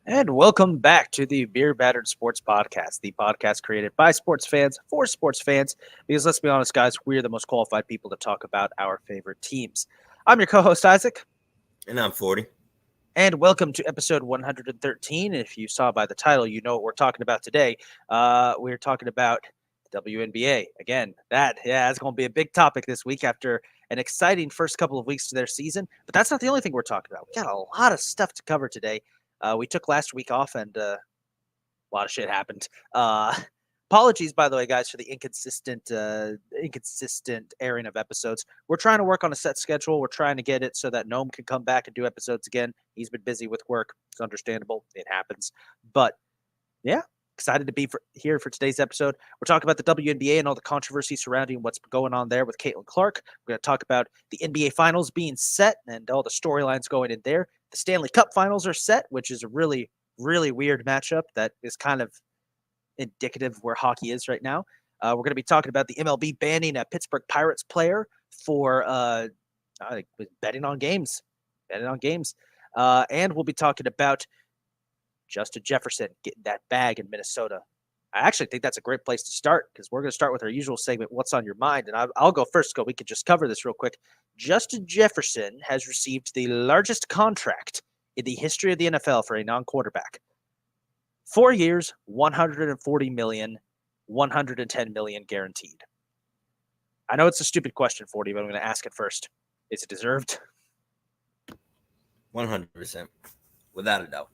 And welcome back to the Beer Battered Sports Podcast, the podcast created by sports fans for sports fans. Because let's be honest, guys, we're the most qualified people to talk about our favorite teams. I'm your co-host, Isaac. And I'm 40. And welcome to episode 113. If you saw by the title, you know what we're talking about today. We're talking about the WNBA. Again, that's going to be a big topic this week after an exciting first couple of weeks to their season. But that's not the only thing we're talking about. We got a lot of stuff to cover today. We took last week off, and a lot of shit happened. Apologies, by the way, guys, for the inconsistent airing of episodes. We're trying to work on a set schedule. We're trying to get it so that Noam can come back and do episodes again. He's been busy with work. It's understandable. It happens. But, yeah, excited to be here for today's episode. We're talking about the WNBA and all the controversy surrounding what's going on there with Caitlyn Clark. We're going to talk about the NBA Finals being set and all the storylines going in there. The Stanley Cup Finals are set, which is a really, really weird matchup that is kind of indicative of where hockey is right now. We're going to be talking about the MLB banning a Pittsburgh Pirates player for betting on games. And we'll be talking about Justin Jefferson getting that bag in Minnesota. I actually think that's a great place to start because we're going to start with our usual segment, What's on Your Mind? And I'll go first. We could just cover this real quick. Justin Jefferson has received the largest contract in the history of the NFL for a non-quarterback. 4 years, $140 million, $110 million guaranteed. I know it's a stupid question, 40, but I'm going to ask it first. Is it deserved? 100%. Without a doubt.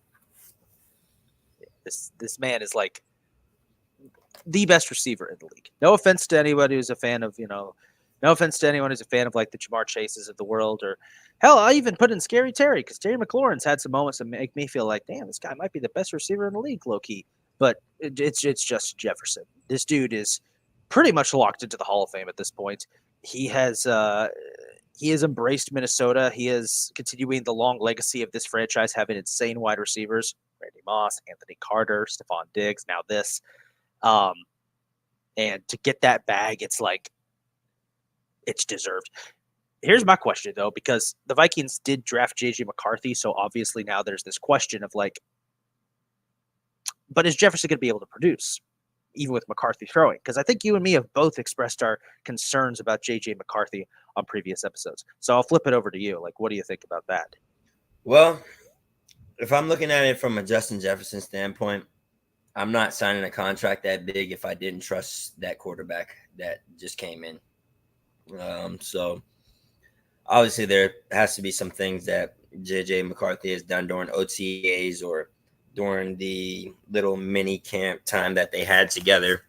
This man is like the best receiver in the league. No offense to anybody who's a fan of, no offense to anyone who's a fan of like the Jamar Chases of the world, or hell, I even put in Scary Terry because Terry McLaurin's had some moments that make me feel like, damn, this guy might be the best receiver in the league, low key. But it's just Jefferson. This dude is pretty much locked into the Hall of Fame at this point. He has embraced Minnesota. He is continuing the long legacy of this franchise having insane wide receivers: Randy Moss, Anthony Carter, Stephon Diggs. Now this. And to get that bag, it's like, it's deserved. Here's my question, though, because the Vikings did draft J.J. McCarthy, so obviously now there's this question of like, but is Jefferson going to be able to produce, even with McCarthy throwing? Because I think you and me have both expressed our concerns about J.J. McCarthy on previous episodes. So I'll flip it over to you. Like, what do you think about that? Well, if I'm looking at it from a Justin Jefferson standpoint, I'm not signing a contract that big if I didn't trust that quarterback that just came in. So obviously there has to be some things that JJ McCarthy has done during OTAs or during the little mini camp time that they had together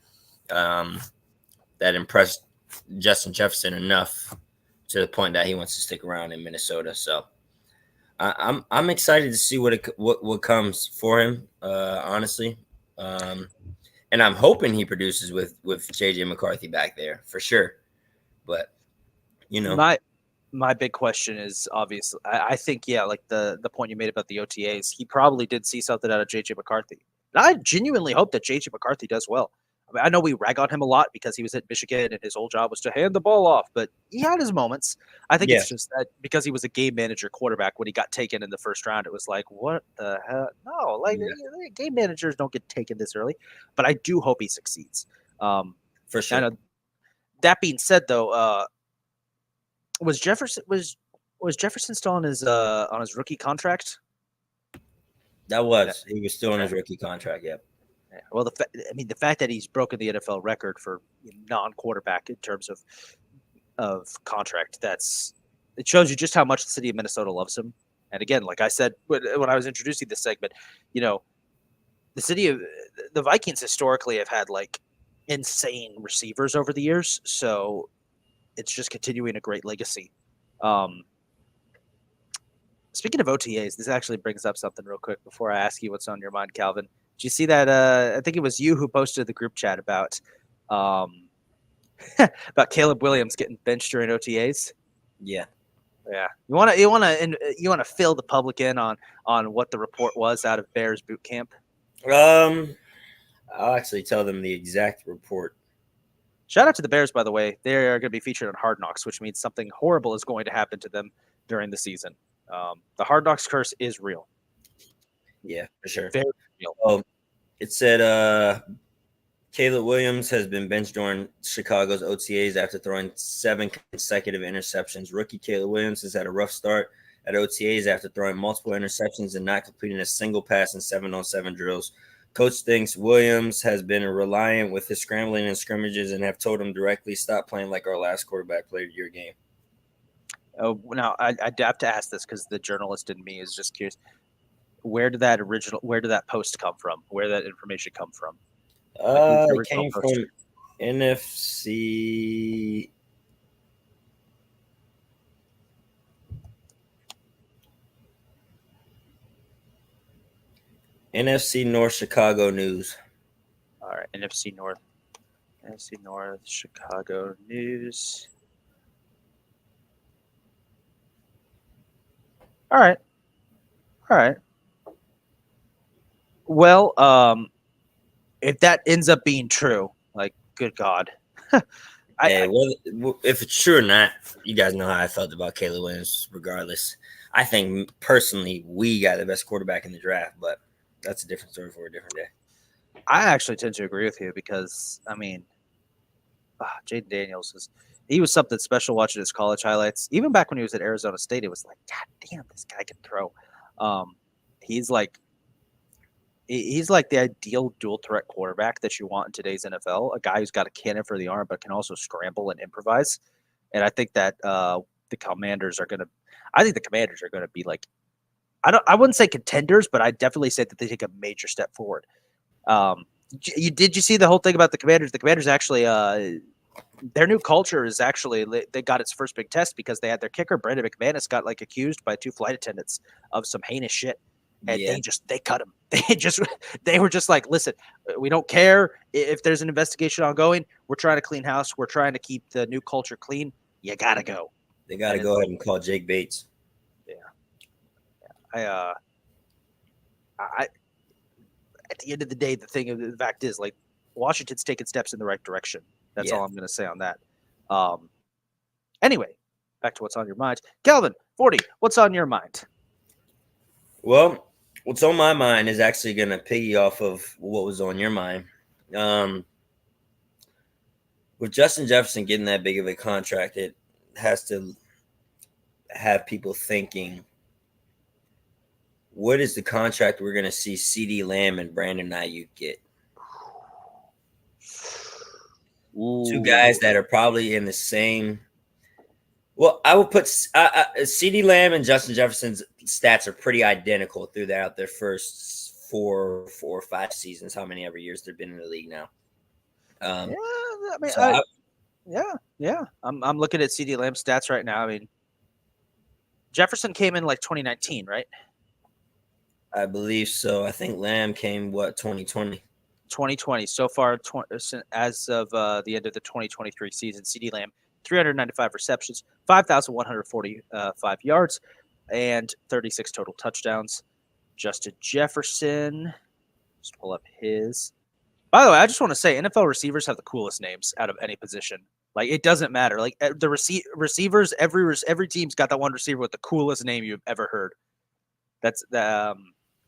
that impressed Justin Jefferson enough to the point that he wants to stick around in Minnesota. So I'm excited to see what comes for him, honestly. And I'm hoping he produces with JJ McCarthy back there for sure. But my big question is obviously I think like the point you made about the OTAs, he probably did see something out of JJ McCarthy. And I genuinely hope that JJ McCarthy does well. I mean, I know we rag on him a lot because he was at Michigan and his whole job was to hand the ball off, but he had his moments. I think it's just that because he was a game manager quarterback when he got taken in the first round, it was like, what the hell? No, game managers don't get taken this early. But I do hope he succeeds. For sure. That being said, though, was Jefferson still on his rookie contract? He was still on his rookie contract. Yep. Well, the fact that he's broken the NFL record for non-quarterback in terms of contract, it shows you just how much the city of Minnesota loves him. And again, like I said when I was introducing this segment, the Vikings historically have had like insane receivers over the years. So it's just continuing a great legacy. Speaking of OTAs, this actually brings up something real quick before I ask you what's on your mind, Calvin. Did you see that? I think it was you who posted the group chat about about Caleb Williams getting benched during OTAs. Yeah. Yeah. You want to fill the public in on what the report was out of Bears boot camp. I'll actually tell them the exact report. Shout out to the Bears, by the way. They are going to be featured on Hard Knocks, which means something horrible is going to happen to them during the season. The Hard Knocks curse is real. Yeah, for sure. Very real. Oh, it said Caleb Williams has been benched during Chicago's OTAs after throwing 7 consecutive interceptions. Rookie Caleb Williams has had a rough start at OTAs after throwing multiple interceptions and not completing a single pass in 7-on-7 drills. Coach thinks Williams has been reliant with his scrambling and scrimmages and have told him directly, stop playing like our last quarterback played your game. Oh, now I have to ask this because the journalist in me is just curious. Where did that post come from? Where did that information come from? It came from NFC. NFC North Chicago News. All right, NFC North Chicago News. All right. Well, if that ends up being true, like, good God. If it's true or not, you guys know how I felt about Caleb Williams regardless. I think, personally, we got the best quarterback in the draft, but that's a different story for a different day. I actually tend to agree with you because, Jaden Daniels he was something special watching his college highlights. Even back when he was at Arizona State, it was like, God damn, this guy can throw. He's like the ideal dual threat quarterback that you want in today's NFL. A guy who's got a cannon for the arm, but can also scramble and improvise. And I think that the Commanders are going to be like, I wouldn't say contenders, but I definitely say that they take a major step forward. Did you see the whole thing about the Commanders? The Commanders actually, their new culture is actually, they got its first big test because they had their kicker, Brandon McManus, got like accused by 2 flight attendants of some heinous shit. And they cut him. They were just like, listen, we don't care if there's an investigation ongoing. We're trying to clean house. We're trying to keep the new culture clean. You got to go. They got to go ahead and call Jake Bates. I at the end of the day, the fact is, like, Washington's taking steps in the right direction. That's all I'm going to say on that. Anyway, back to what's on your mind. Calvin, 40, what's on your mind? Well, what's on my mind is actually going to piggy off of what was on your mind. With Justin Jefferson getting that big of a contract, it has to have people thinking, what is the contract we're going to see CeeDee Lamb and Brandon Ayuk get? Ooh. 2 guys that are probably in the same. Well, I will put CeeDee Lamb and Justin Jefferson's stats are pretty identical throughout their first 4 or 5 seasons. How many ever years they've been in the league now? I'm looking at CeeDee Lamb's stats right now. I mean, Jefferson came in like 2019, right? I believe so. I think Lamb came 2020. 2020 so far, as of the end of the 2023 season. CeeDee Lamb, 395 receptions, 5,145 yards, and 36 total touchdowns. Justin Jefferson, just pull up his. By the way, I just want to say NFL receivers have the coolest names out of any position. Like, it doesn't matter. Like, the receivers, every team's got that one receiver with the coolest name you've ever heard. That's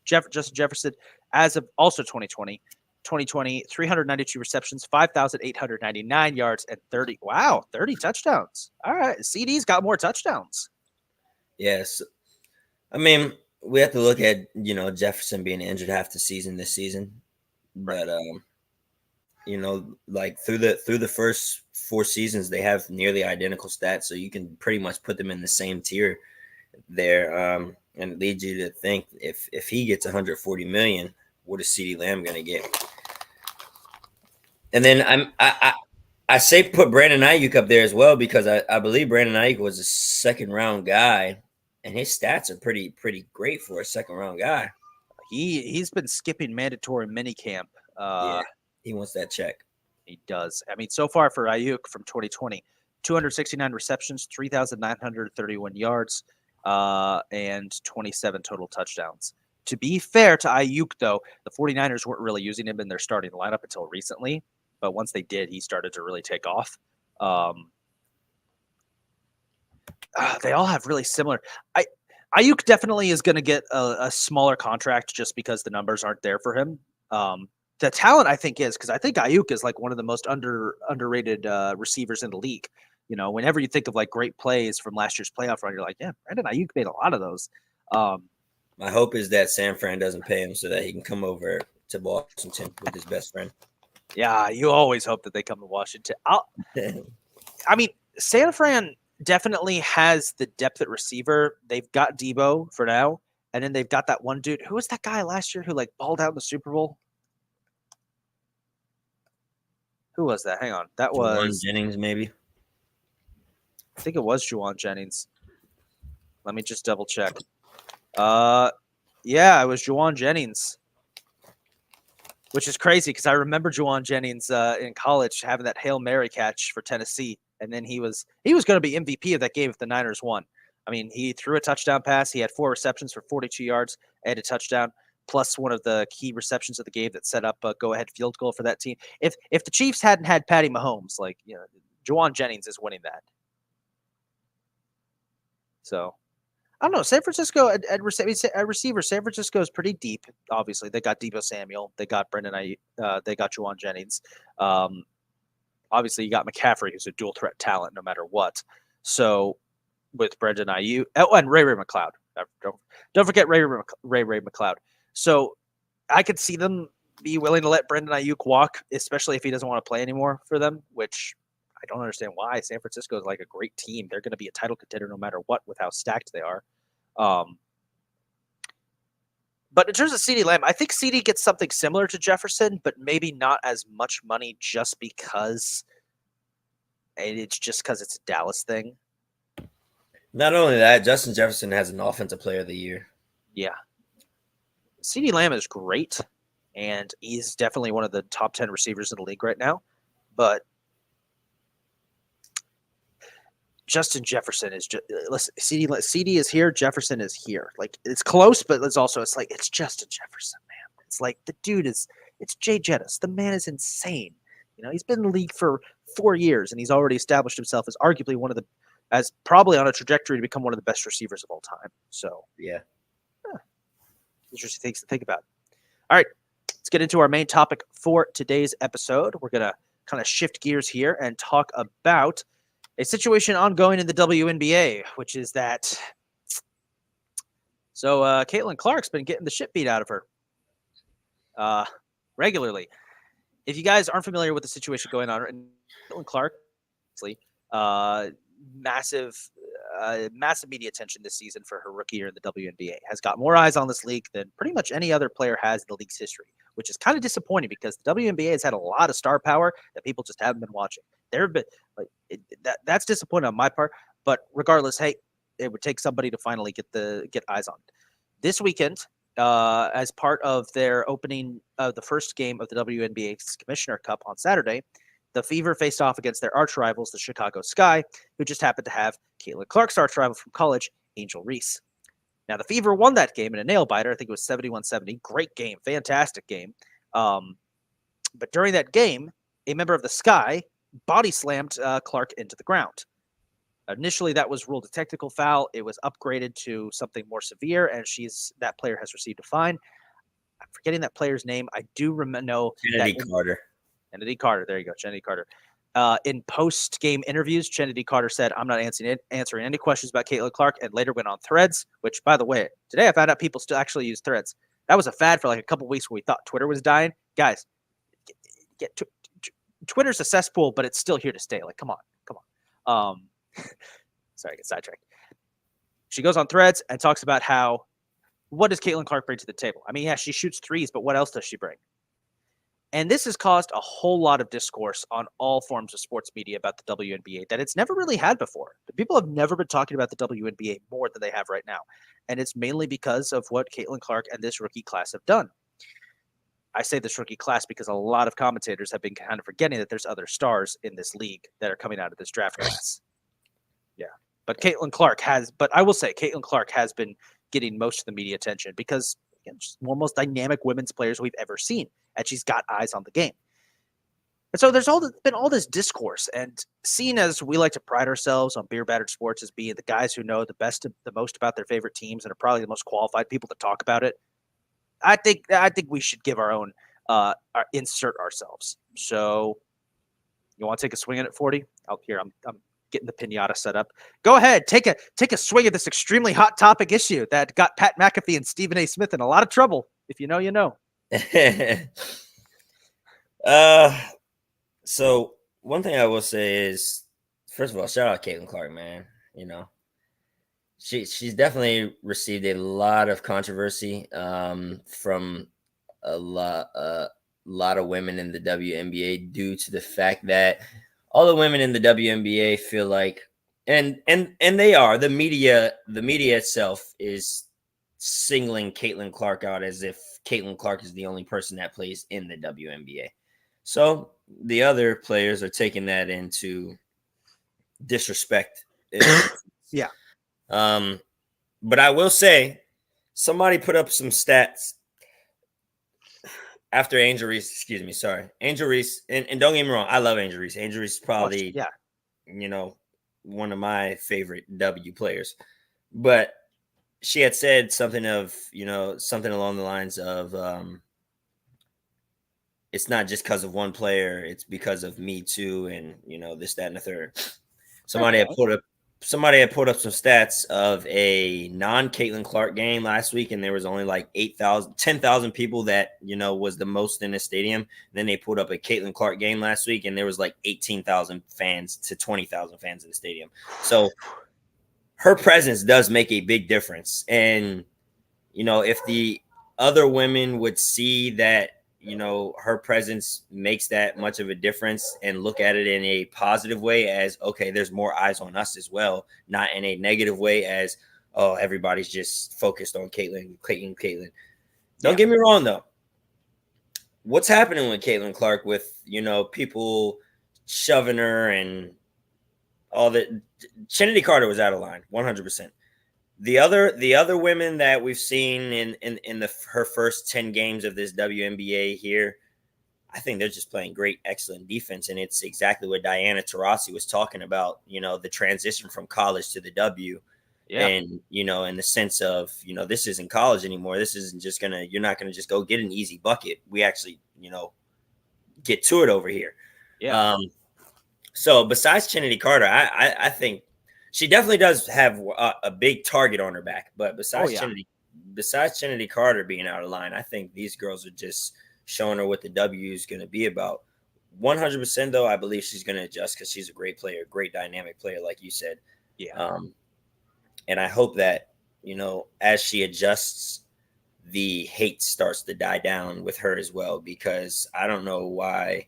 Justin Jefferson, as of also 2020, 392 receptions, 5,899 yards, and 30 touchdowns. All right. CD's got more touchdowns. Yes. I mean, we have to look at, Jefferson being injured half the season this season. But, like through the first 4 seasons, they have nearly identical stats. So you can pretty much put them in the same tier there. And it leads you to think if he gets $140 million, what is CeeDee Lamb going to get? And then I say put Brandon Ayuk up there as well because I believe Brandon Ayuk was a second round guy, and his stats are pretty great for a second round guy. He's been skipping mandatory minicamp. Yeah, he wants that check. He does. I mean, so far for Ayuk from 2020, 269 receptions, 3,931 yards, and 27 total touchdowns. To be fair to Ayuk, though, the 49ers weren't really using him in their starting lineup until recently. But once they did, he started to really take off. They all have really similar. Ayuk definitely is going to get a smaller contract just because the numbers aren't there for him. The talent, I think, is because I think Ayuk is like one of the most underrated receivers in the league. You know, whenever you think of like great plays from last year's playoff run, you're like, yeah, Brandon Ayuk made a lot of those. My hope is that San Fran doesn't pay him so that he can come over to Washington with his best friend. Yeah, you always hope that they come to Washington. I mean, San Fran definitely has the depth at receiver. They've got Debo for now, and then they've got that one dude. Who was that guy last year who like balled out in the Super Bowl? Who was that? Hang on. That Juwan was, Jennings, maybe. I think it was Juwan Jennings. Let me just double check. Yeah, it was Juwan Jennings, which is crazy because I remember Juwan Jennings in college having that Hail Mary catch for Tennessee, and then he was going to be MVP of that game if the Niners won. I mean, he threw a touchdown pass. He had 4 receptions for 42 yards and a touchdown, plus one of the key receptions of the game that set up a go-ahead field goal for that team. If the Chiefs hadn't had Patty Mahomes, like, you know, Juwan Jennings is winning that. So I don't know. San Francisco at receiver. San Francisco is pretty deep. Obviously, they got Debo Samuel. They got Brendan. They got Juwan Jennings. Obviously, you got McCaffrey, who's a dual threat talent, no matter what. So with Brendan Ayuk, oh, and Ray McLeod. Don't forget Ray McLeod. So I could see them be willing to let Brendan Ayuk walk, especially if he doesn't want to play anymore for them, which I don't understand why. San Francisco is like a great team. They're going to be a title contender no matter what with how stacked they are. But in terms of CeeDee Lamb, I think CeeDee gets something similar to Jefferson, but maybe not as much money just because it's a Dallas thing. Not only that, Justin Jefferson has an offensive player of the year. Yeah. CeeDee Lamb is great, and he's definitely one of the top 10 receivers in the league right now. But Justin Jefferson is just listen. CD is here. Jefferson is here. Like it's close, but it's Justin Jefferson, man. It's like the dude is. It's Jay Jettis. The man is insane. You know, he's been in the league for 4 years, and he's already established himself as arguably as probably on a trajectory to become one of the best receivers of all time. So yeah, interesting things to think about. All right, let's get into our main topic for today's episode. We're gonna kind of shift gears here and talk about a situation ongoing in the WNBA, which is that Caitlyn Clark's been getting the shit beat out of her regularly. If you guys aren't familiar with the situation going on, Caitlyn Clark, massive media attention this season for her rookie year in the WNBA, has got more eyes on this league than pretty much any other player has in the league's history, which is kind of disappointing because the WNBA has had a lot of star power that people just haven't been watching. There have been that's disappointing on my part, but regardless, hey, it would take somebody to finally get eyes on it. This weekend, as part of their opening of the first game of the WNBA's Commissioner Cup on Saturday, the Fever faced off against their arch rivals, the Chicago Sky, who just happened to have Caitlyn Clark's arch rival from college, Angel Reese. Now, the Fever won that game in a nail-biter. I think it was 71-70. Great game. Fantastic game. But during that game, a member of the Sky body slammed Clark into the ground. Initially, that was ruled a technical foul. It was upgraded to something more severe, and that player has received a fine. I'm forgetting that player's name. I do know Kennedy Carter. Kennedy Carter. There you go, Kennedy Carter. In post-game interviews, Kennedy Carter said, "I'm not answering any questions about Caitlyn Clark," and later went on Threads, which, by the way, today I found out people still actually use Threads. That was a fad for like a couple weeks when we thought Twitter was dying. Guys, Twitter's a cesspool, but it's still here to stay. Like, come on. Sorry, I get sidetracked. She goes on Threads and talks about what does Caitlyn Clark bring to the table? I mean, yeah, she shoots threes, but what else does she bring? And this has caused a whole lot of discourse on all forms of sports media about the WNBA that it's never really had before. People have never been talking about the WNBA more than they have right now. And it's mainly because of what Caitlyn Clark and this rookie class have done. I say this rookie class because a lot of commentators have been kind of forgetting that there's other stars in this league that are coming out of this draft class. Yeah. But Caitlyn Clark has, but I will say Caitlyn Clark has been getting most of the media attention because she's one of the most dynamic women's players we've ever seen. And she's got eyes on the game. And so there's been all this discourse, and seen as we like to pride ourselves on Beer Battered Sports as being the guys who know the most about their favorite teams and are probably the most qualified people to talk about it. I think we should give our own insert ourselves. So you want to take a swing at it, 40? Out here, I'm getting the pinata set up. Go ahead, take a swing at this extremely hot topic issue that got Pat McAfee and Stephen A. Smith in a lot of trouble. If you know, you know. So one thing I will say is, first of all, shout out Caitlyn Clark, man. You know, she's definitely received a lot of controversy from a lot of women in the WNBA due to the fact that all the women in the WNBA feel like, and they are, the media itself is singling Caitlyn Clark out as if Caitlyn Clark is the only person that plays in the WNBA. So the other players are taking that into disrespect. Yeah. But I will say, somebody put up some stats after Angel Reese. Excuse me, sorry, Angel Reese. And don't get me wrong, I love Angel Reese. Angel Reese is probably, one of my favorite W players. But she had said something along the lines of, it's not just because of one player, it's because of me too, and this, that, and the third. Somebody had pulled up some stats of a non-Caitlyn Clark game last week, and there was only like 10,000 people that was the most in the stadium. And then they pulled up a Caitlyn Clark game last week, and there was like 18,000 fans to 20,000 fans in the stadium. So her presence does make a big difference. And if the other women would see that her presence makes that much of a difference and look at it in a positive way as, okay, there's more eyes on us as well, not in a negative way as, oh, everybody's just focused on Caitlyn. Don't get me wrong, though. What's happening with Caitlyn Clark with, people shoving her and all that? Trinity Carter was out of line, 100%. The other women that we've seen in her first 10 games of this WNBA here, I think they're just playing great, excellent defense. And it's exactly what Diana Taurasi was talking about, the transition from college to the W. Yeah. And, in the sense of, this isn't college anymore. This isn't just you're not going to just go get an easy bucket. We actually, get to it over here. Yeah. So besides Trinity Carter, I think she definitely does have a big target on her back. But besides Trinity Carter being out of line, I think these girls are just showing her what the W is going to be about. 100%, though, I believe she's going to adjust because she's a great player, great dynamic player, like you said. Yeah. And I hope that, as she adjusts, the hate starts to die down with her as well, because I don't know why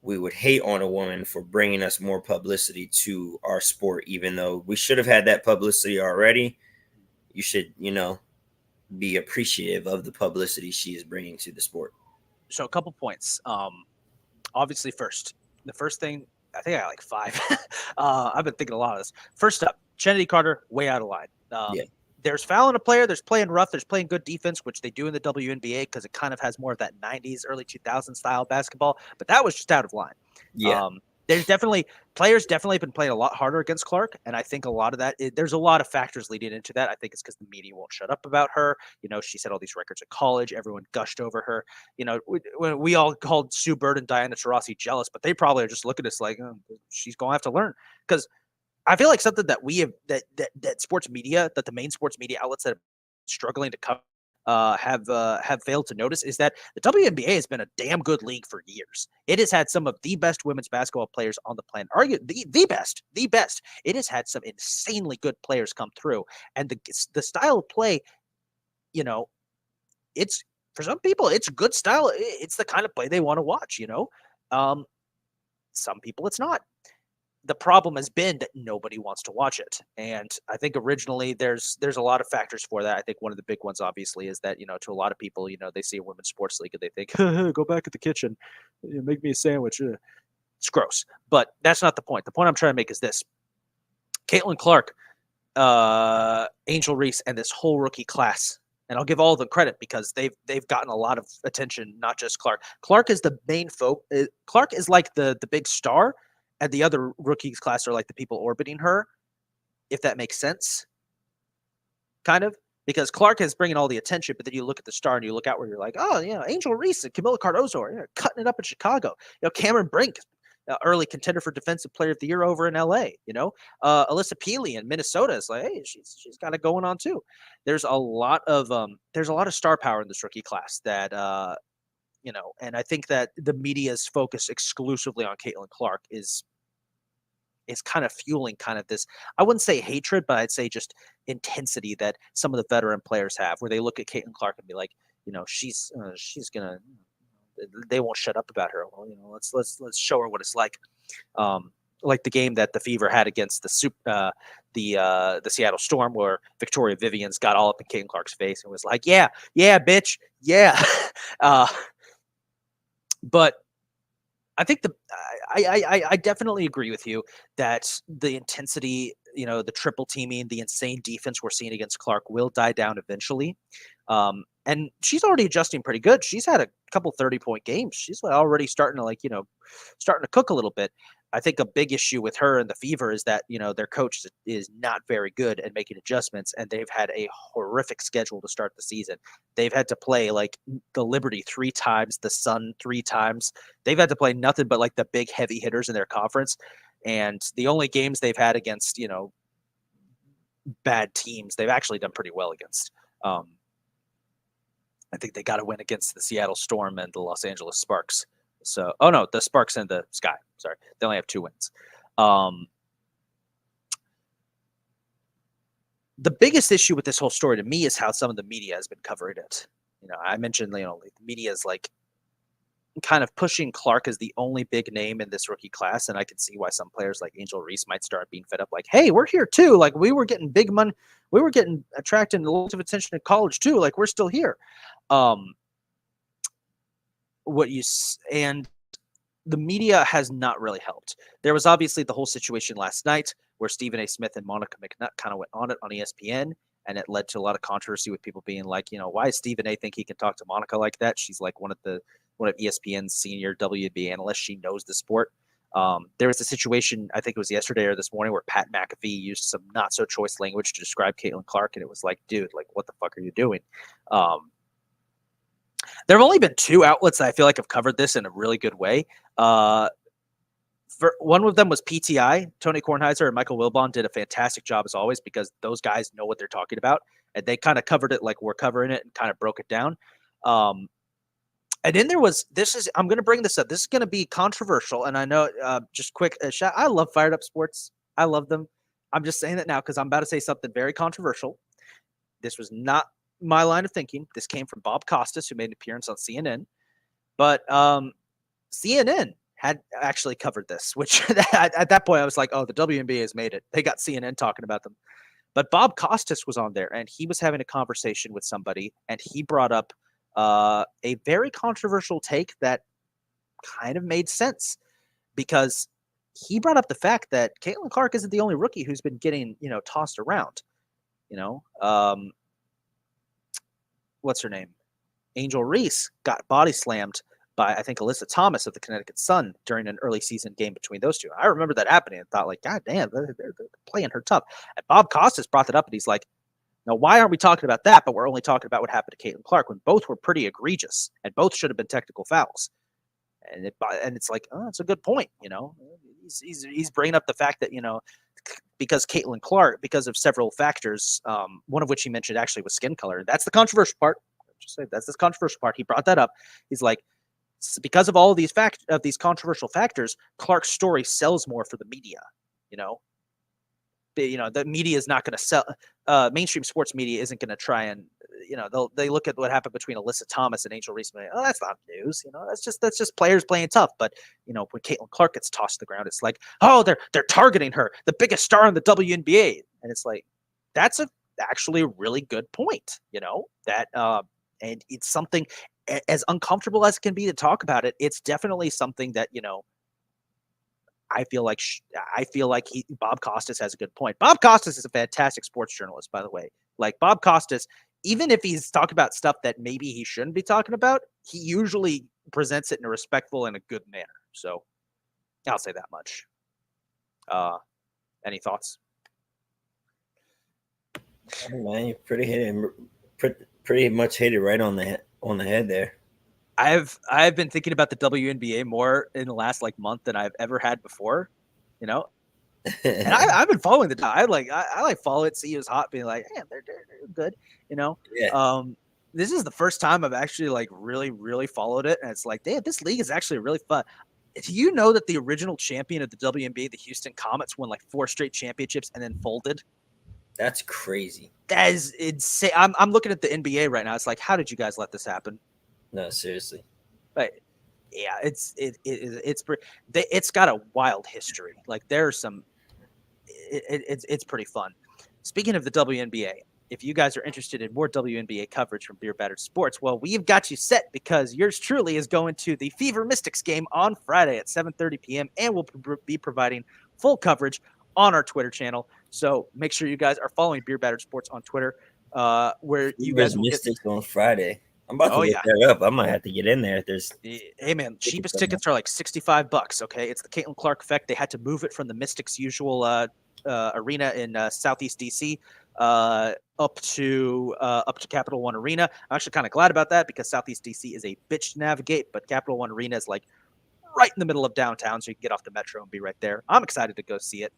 we would hate on a woman for bringing us more publicity to our sport, even though we should have had that publicity already. You should, be appreciative of the publicity she is bringing to the sport. So a couple points. Obviously, the first thing, I think I got like 5. I've been thinking a lot of this. First up, Trinity Carter, way out of line. There's fouling a player, there's playing rough, there's playing good defense, which they do in the WNBA because it kind of has more of that 90s, early 2000s style basketball. But that was just out of line. Yeah. Players definitely been playing a lot harder against Clark. And I think a lot of that, there's a lot of factors leading into that. I think it's because the media won't shut up about her. She set all these records at college. Everyone gushed over her. We all called Sue Bird and Diana Taurasi jealous, but they probably are just looking at us like, oh, she's going to have to learn. Because I feel like something that we have that sports media, that the main sports media outlets that are struggling to cover have failed to notice is that the WNBA has been a damn good league for years. It has had some of the best women's basketball players on the planet, arguably the best. It has had some insanely good players come through, and the style of play, it's for some people, it's good style. It's the kind of play they want to watch, Um, some people it's not. The problem has been that nobody wants to watch it. And I think originally there's a lot of factors for that. I think one of the big ones obviously is that, to a lot of people, they see a women's sports league and they think, go back at the kitchen, make me a sandwich. It's gross. But that's not the point. The point I'm trying to make is this. Caitlyn Clark, Angel Reese, and this whole rookie class. And I'll give all of them credit because they've gotten a lot of attention, not just Clark. Clark is the main Clark is like the big star, and the other rookies class are like the people orbiting her, if that makes sense. Kind of. Because Clark is bringing all the attention, but then you look at the star and you look out where you're like, oh, Angel Reese and Camila Cardozo are cutting it up in Chicago. Cameron Brink, early contender for Defensive Player of the Year over in LA. Alyssa Peely in Minnesota is like, hey, she's got it going on too. There's a lot of star power in this rookie class that and I think that the media's focus exclusively on Caitlyn Clark is kind of fueling kind of this, I wouldn't say hatred, but I'd say just intensity that some of the veteran players have, where they look at Caitlyn Clark and be like, she's gonna, they won't shut up about her. Well, let's show her what it's like. Like the game that the Fever had against the Seattle Storm, where Victoria Vivians got all up in Caitlyn Clark's face and was like, yeah, bitch, yeah. But I think I definitely agree with you that the intensity, the triple teaming, the insane defense we're seeing against Clark will die down eventually. And she's already adjusting pretty good. She's had a couple 30-point games. She's already starting to cook a little bit. I think a big issue with her and the Fever is that, their coach is not very good at making adjustments, and they've had a horrific schedule to start the season. They've had to play like the Liberty 3 times, the Sun 3 times. They've had to play nothing but like the big heavy hitters in their conference. And the only games they've had against, bad teams, they've actually done pretty well against. I think they got to win against the Seattle Storm and the Los Angeles Sparks. So, the Sparks and the Sky. Sorry, they only have 2 wins. The biggest issue with this whole story to me is how some of the media has been covering it. I mentioned, the media is like kind of pushing Clark as the only big name in this rookie class, and I can see why some players like Angel Reese might start being fed up. Like, hey, we're here too. Like, we were getting big money, we were getting attracting lots of attention in college too. Like, we're still here. And the media has not really helped. There was obviously the whole situation last night where Stephen A. Smith and Monica McNutt kind of went on it on ESPN, and it led to a lot of controversy with people being like, why does Stephen A. think he can talk to Monica like that? She's like one of ESPN's senior WNBA analysts. She knows the sport. There was a situation, I think it was yesterday or this morning, where Pat McAfee used some not so choice language to describe Caitlyn Clark, and it was like, dude, like, what the fuck are you doing? There have only been 2 outlets that I feel like have covered this in a really good way. For one of them was PTI. Tony Kornheiser and Michael Wilbon did a fantastic job as always, because those guys know what they're talking about, and they kind of covered it like we're covering it and kind of broke it down. And then there was I'm going to bring this up. This is going to be controversial, and I know just quick shout. I love Fired Up Sports. I love them. I'm just saying that now because I'm about to say something very controversial. This was not my line of thinking. This came from Bob Costas, who made an appearance on CNN. But CNN had actually covered this, which at that point I was like, oh, the WNBA has made it. They got CNN talking about them. But Bob Costas was on there, and he was having a conversation with somebody, and he brought up a very controversial take that kind of made sense, because he brought up the fact that Caitlyn Clark isn't the only rookie who's been getting, tossed around. What's her name? Angel Reese got body slammed by, I think, Alyssa Thomas of the Connecticut Sun during an early season game between those two. I remember that happening and thought, like, God damn, they're playing her tough. And Bob Costas brought that up, and he's like, now, why aren't we talking about that, but we're only talking about what happened to Caitlyn Clark, when both were pretty egregious and both should have been technical fouls? And it's like, oh, that's a good point. He's bringing up the fact that, because Caitlyn Clark, because of several factors, one of which he mentioned actually was skin color. That's the controversial part. Just say that's the controversial part. He brought that up. He's like, because of all of these controversial factors, Clark's story sells more for the media. The media is not going to sell. Mainstream sports media isn't going to try and they look at what happened between Alyssa Thomas and Angel Reese. Oh, that's not news. That's just players playing tough. But when Caitlyn Clark gets tossed to the ground, it's like, oh, they're targeting her, the biggest star in the WNBA, and it's like that's actually a really good point. That and it's something as uncomfortable as it can be to talk about it. It's definitely something that I feel like Bob Costas has a good point. Bob Costas is a fantastic sports journalist, by the way. Like Bob Costas, even if he's talking about stuff that maybe he shouldn't be talking about, he usually presents it in a respectful and a good manner. So I'll say that much. Any thoughts? Oh, man, you pretty much hit it right on the head there. I've been thinking about the WNBA more in the last month than I've ever had before, and I've been following the. I like follow it, see who's hot, being like, hey, they're good, Yeah. This is the first time I've actually really really followed it, and it's like, damn, this league is actually really fun. Do you know that the original champion of the WNBA, the Houston Comets, won 4 straight championships and then folded? That's crazy. That is insane. I'm looking at the NBA right now. It's like, how did you guys let this happen? No, seriously. But yeah, it's got a wild history. There's some, it's pretty fun. Speaking of the WNBA, if you guys are interested in more WNBA coverage from Beer Battered Sports, well, we've got you set because yours truly is going to the Fever Mystics game on Friday at 7:30 p.m. and we'll be providing full coverage on our Twitter channel. So make sure you guys are following Beer Battered Sports on Twitter, where you guys will Mystics on Friday. I'm about to look that up. I might have to get in there. If there's hey man, cheapest tickets are $65. Okay, it's the Caitlyn Clark effect. They had to move it from the Mystics' usual arena in Southeast DC up to Capital One Arena. I'm actually kind of glad about that because Southeast DC is a bitch to navigate, but Capital One Arena is right in the middle of downtown, so you can get off the metro and be right there. I'm excited to go see it.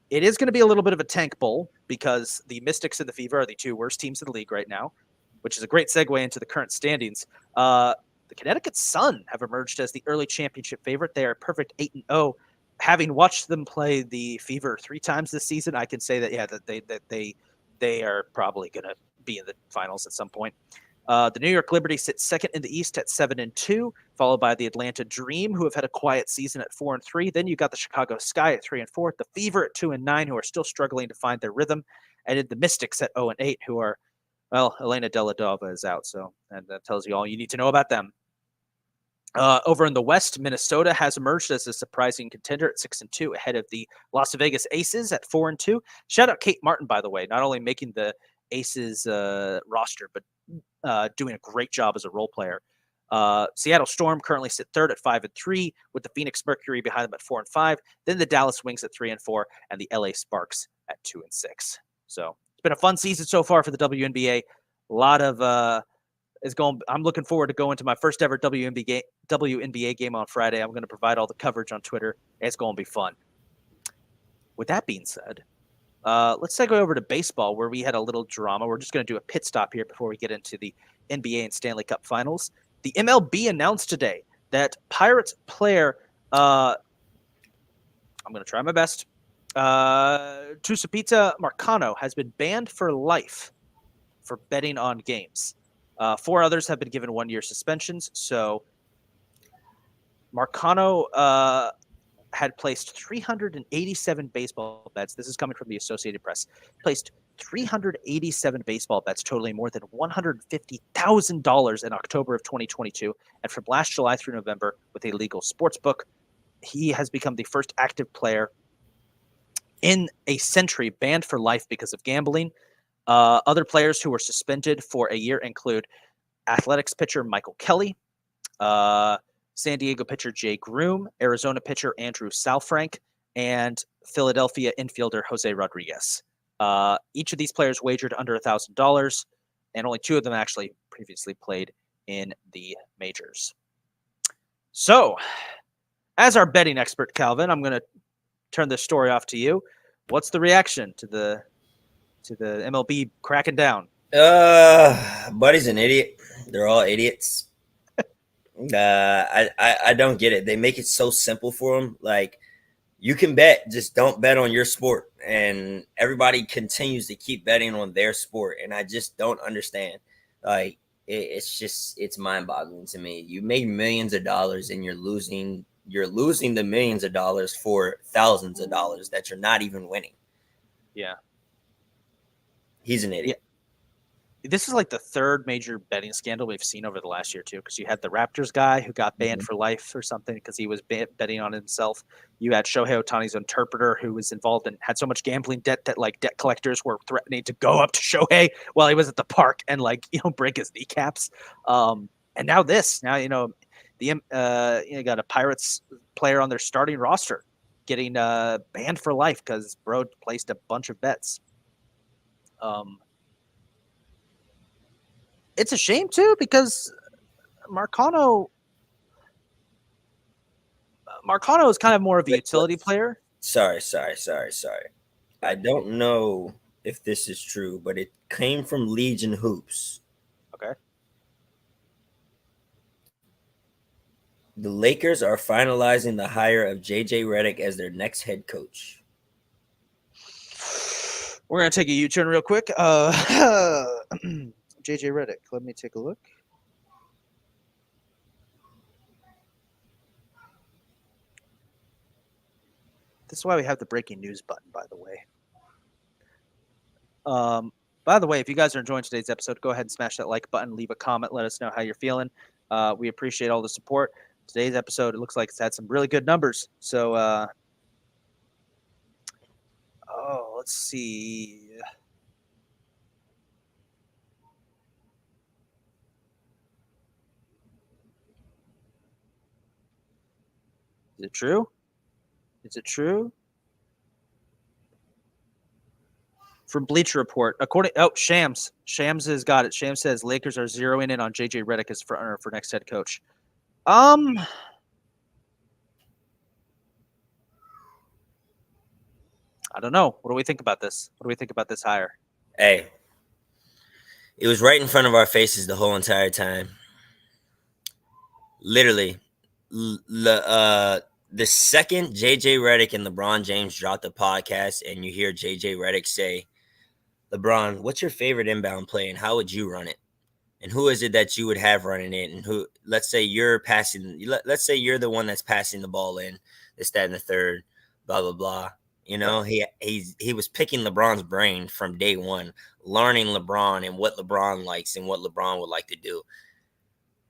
It is going to be a little bit of a tank bowl because the Mystics and the Fever are the 2 worst teams in the league right now, which is a great segue into the current standings. The Connecticut Sun have emerged as the early championship favorite. They are perfect 8-0. Having watched them play the Fever 3 times this season, I can say that they are probably going to be in the finals at some point. The New York Liberty sits second in the East at 7-2, followed by the Atlanta Dream, who have had a quiet season at 4-3. Then you got the Chicago Sky at 3-4, the Fever at 2-9, who are still struggling to find their rhythm, and then the Mystics at 0-8, who are, well, Elena Deladova is out, and that tells you all you need to know about them. Over in the West, Minnesota has emerged as a surprising contender at 6-2, ahead of the Las Vegas Aces at 4-2. Shout out Kate Martin, by the way, not only making the Aces roster, but doing a great job as a role player. Seattle Storm currently sit third at 5-3, with the Phoenix Mercury behind them at 4-5. Then the Dallas Wings at 3-4, and the LA Sparks at 2-6. So it's been a fun season so far for the WNBA. A lot of I'm looking forward to going to my first ever WNBA game on Friday. I'm going to provide all the coverage on Twitter. It's going to be fun. With that being said, let's segue over to baseball, where we had a little drama. We're just going to do a pit stop here before we get into the NBA and Stanley Cup Finals. The MLB announced today that Pirates player, I'm going to try my best, Tusapita Marcano has been banned for life for betting on games. 4 others have been given 1-year suspensions. So Marcano had placed 387 baseball bets. This is coming from the Associated Press. Placed 387 baseball bets totaling more than $150,000 in October of 2022. And from last July through November with a legal sports book, he has become the first active player in a century banned for life because of gambling. Other players who were suspended for a year include Athletics pitcher Michael Kelly, San Diego pitcher Jay Groom, Arizona pitcher Andrew Salfrank, and Philadelphia infielder Jose Rodriguez. Each of these players wagered under $1,000, and only 2 of them actually previously played in the majors. So, as our betting expert, Calvin, I'm going to turn this story off to you. What's the reaction to the MLB cracking down? Buddy's an idiot. They're all idiots. I don't get it. They make it so simple for them. Like, You can bet, just don't bet on your sport. And everybody continues to keep betting on their sport. And I just don't understand. Like, it's mind boggling to me. You made millions of dollars and you're losing the millions of dollars for thousands of dollars that you're not even winning. Yeah. He's an idiot. This is like the third major betting scandal we've seen over the last year too, because you had the Raptors guy who got banned for life or something because he was betting on himself. You had Shohei Ohtani's interpreter who was involved and had so much gambling debt that like debt collectors were threatening to go up to Shohei while he was at the park and like break his kneecaps. And now this, the got a Pirates player on their starting roster getting banned for life because bro placed a bunch of bets. It's a shame too because Marcano is kind of more of a utility player. Sorry. I don't know if this is true, but it came from Legion Hoops. Okay. The Lakers are finalizing the hire of JJ Redick as their next head coach. We're going to take a U-turn real quick. JJ Redick. Let me take a look. This is why we have the breaking news button, by the way. By the way, if you guys are enjoying today's episode, go ahead and smash that like button, leave a comment, let us know how you're feeling. We appreciate all the support. Today's episode, it looks like it's had some really good numbers. So, let's see. Is it true? From Bleacher Report, Shams has got it. Shams says Lakers are zeroing in on JJ Redick as for next head coach. I don't know. What do we think about this? What do we think about this hire? Hey, it was right in front of our faces the whole entire time. Literally, the second JJ Redick and LeBron James dropped the podcast, and you hear JJ Redick say, "LeBron, what's your favorite inbound play, and how would you run it? And who is it that you would have running it? And who? Let's say you're passing. Let's say you're the one that's passing the ball in. This, that, and the third. Blah blah blah." He was picking LeBron's brain from day one, learning LeBron and what LeBron likes and what LeBron would like to do.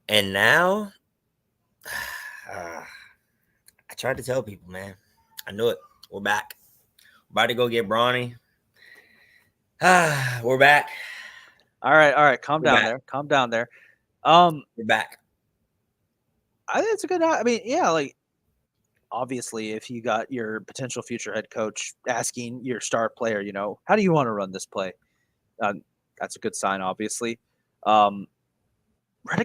And now, I tried to tell people, man. I knew it. We're back. We're about to go get Bronny. We're back. All right. Calm down there. We're back. I think it's a good. I mean, yeah, like obviously, if you got your potential future head coach asking your star player, how do you want to run this play? That's a good sign, obviously. Redick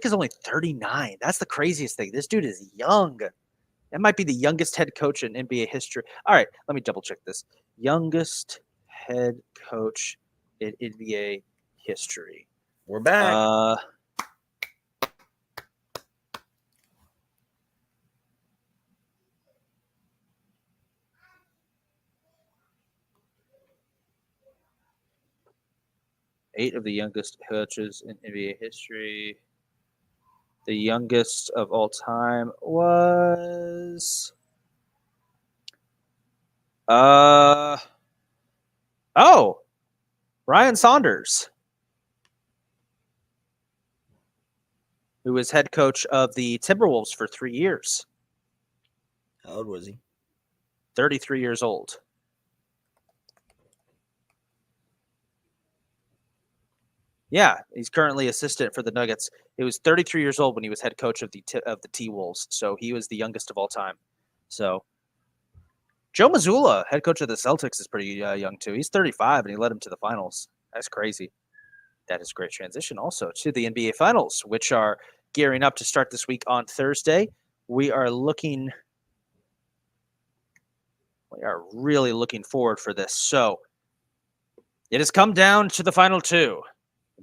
is only 39. That's the craziest thing. This dude is young. That might be the youngest head coach in NBA history. All right, let me double check this. Youngest head coach in NBA history. We're back. 8 of the youngest coaches in NBA history. The youngest of all time was Ryan Saunders, who was head coach of the Timberwolves for 3 years. How old was he? 33 years old. Yeah, he's currently assistant for the Nuggets. He was 33 years old when he was head coach of the T-Wolves, so he was the youngest of all time. So Joe Mazzulla, head coach of the Celtics, is pretty young too. He's 35, and he led them to the finals. That's crazy. That is a great transition also to the NBA Finals, which are gearing up to start this week on Thursday. We are really looking forward for this. So it has come down to the final two.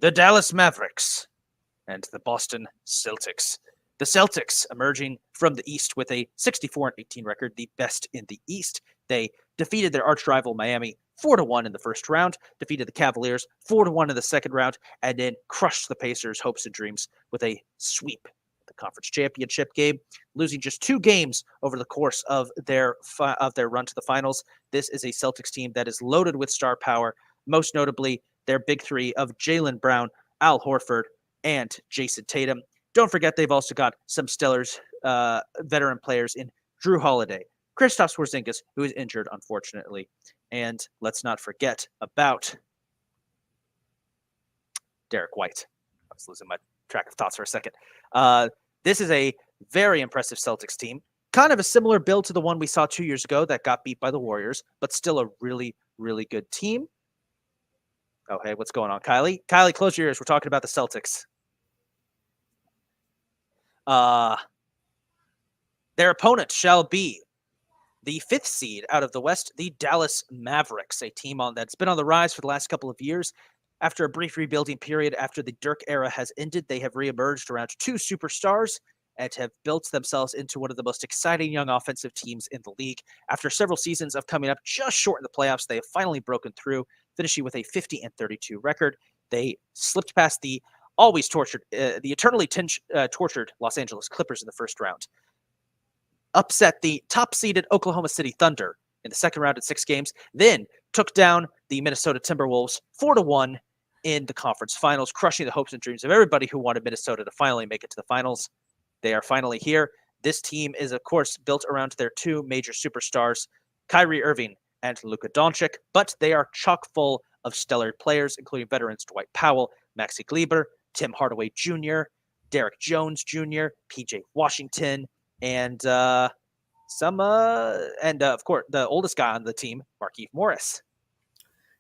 The Dallas Mavericks and the Boston Celtics. The Celtics emerging from the East with a 64-18 record, the best in the East. They defeated their arch rival Miami 4-1 in the first round, defeated the Cavaliers 4-1 in the second round, and then crushed the Pacers' hopes and dreams with a sweep at the conference championship game, losing just 2 games over the course of their run to the finals. This is a Celtics team that is loaded with star power, most notably their big three of Jaylen Brown, Al Horford, and Jason Tatum. Don't forget they've also got some stellar veteran players in Drew Holiday, Kristaps Porzingis, who is injured, unfortunately. And let's not forget about Derek White. I was losing my track of thoughts for a second. This is a very impressive Celtics team. Kind of a similar build to the one we saw 2 years ago that got beat by the Warriors, but still a really, really good team. Oh, hey, what's going on, Kylie? Kylie, close your ears. We're talking about the Celtics. Their opponent shall be the 5th seed out of the West, the Dallas Mavericks, a team that's been on the rise for the last couple of years. After a brief rebuilding period after the Dirk era has ended, they have reemerged around 2 superstars and have built themselves into one of the most exciting young offensive teams in the league. After several seasons of coming up just short in the playoffs, they have finally broken through, finishing with a 50-32 record. They slipped past the eternally tortured Los Angeles Clippers in the first round, upset the top-seeded Oklahoma City Thunder in the second round at 6 games, then took down the Minnesota Timberwolves 4-1 in the conference finals, crushing the hopes and dreams of everybody who wanted Minnesota to finally make it to the finals. They are finally here. This team is, of course, built around their 2 major superstars, Kyrie Irving and Luka Doncic, but they are chock full of stellar players, including veterans Dwight Powell, Maxi Kleber, Tim Hardaway Jr., Derek Jones Jr., PJ Washington, and of course, the oldest guy on the team, Markieff Morris.